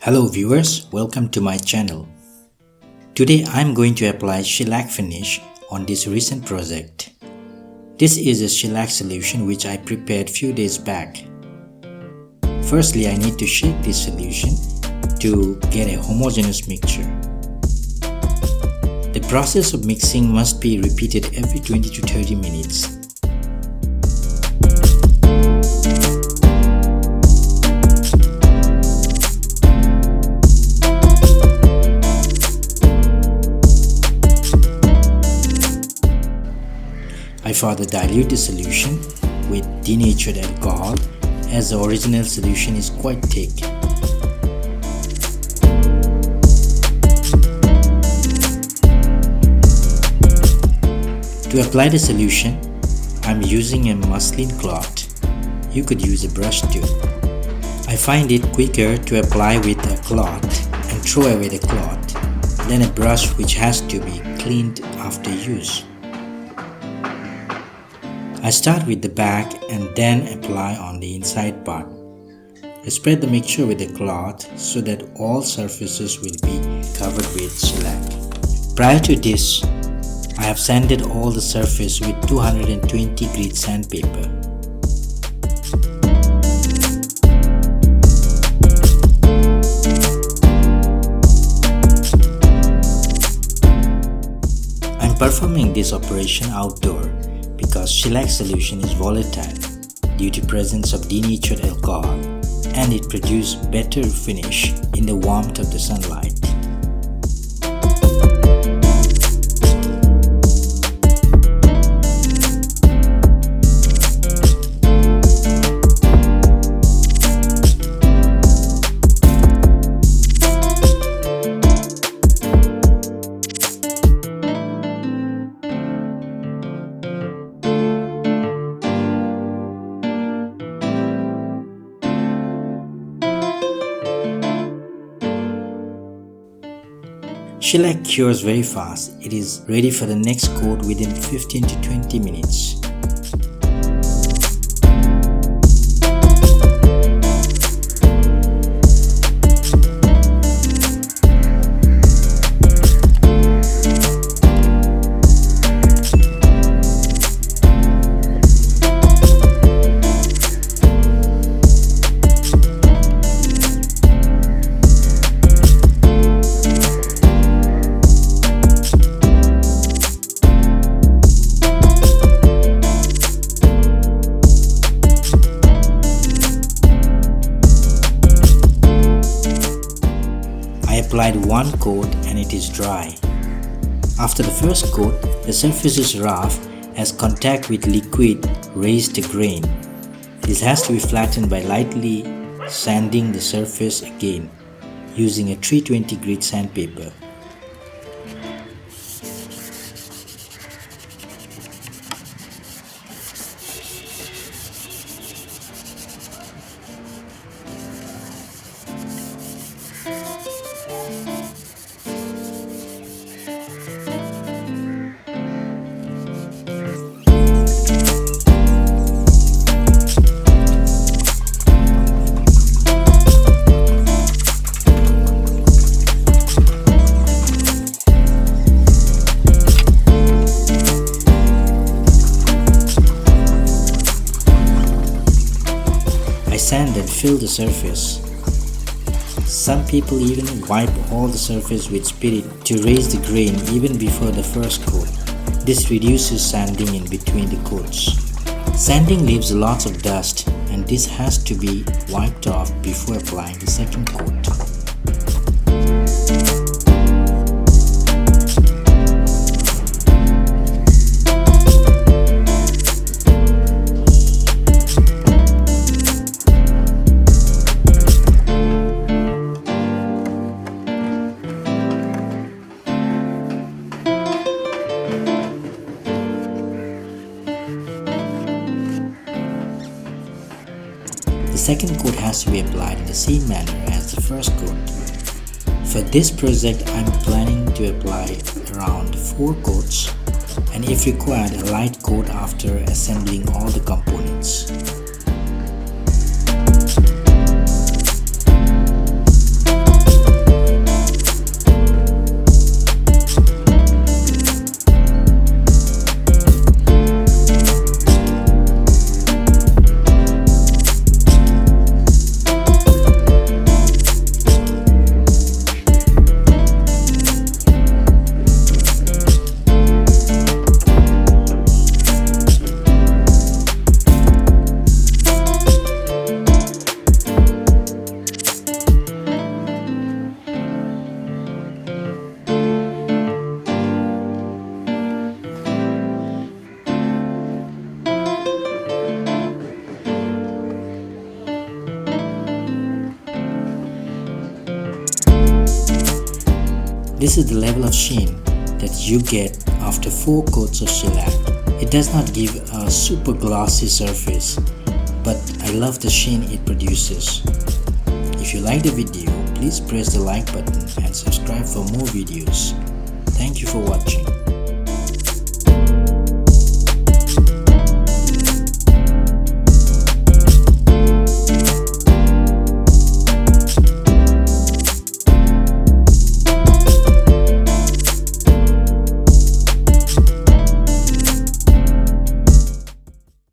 Hello viewers, welcome to my channel. Today I am going to apply shellac finish on this recent project. This is a shellac solution which I prepared few days back. Firstly, I need to shake this solution to get a homogeneous mixture. The process of mixing must be repeated every 20 to 30 minutes. I further dilute the solution with denatured alcohol as the original solution is quite thick. To apply the solution, I am using a muslin cloth. You could use a brush too. I find it quicker to apply with a cloth and throw away the cloth than a brush which has to be cleaned after use. I start with the back and then apply on the inside part. I spread the mixture with the cloth so that all surfaces will be covered with shellac. Prior to this, I have sanded all the surface with 220 grit sandpaper. I am performing this operation outdoor because shellac solution is volatile due to presence of denatured alcohol and it produces better finish in the warmth of the sunlight. Shellac cures very fast. It is ready for the next coat within 15 to 20 minutes. I applied one coat and it is dry. After the first coat, the surface is rough as contact with liquid raised the grain. This has to be flattened by lightly sanding the surface again using a 320 grit sandpaper. I sand and fill the surface. Some people even wipe all the surface with spirit to raise the grain even before the first coat. This reduces sanding in between the coats. Sanding leaves lots of dust and this has to be wiped off before applying the second coat. The second coat has to be applied in the same manner as the first coat. For this project, I am planning to apply around 4 coats and if required a light coat after assembling all the components. This is the level of sheen that you get after 4 coats of shellac. It does not give a super glossy surface, but I love the sheen it produces. If you like the video, please press the like button and subscribe for more videos. Thank you for watching.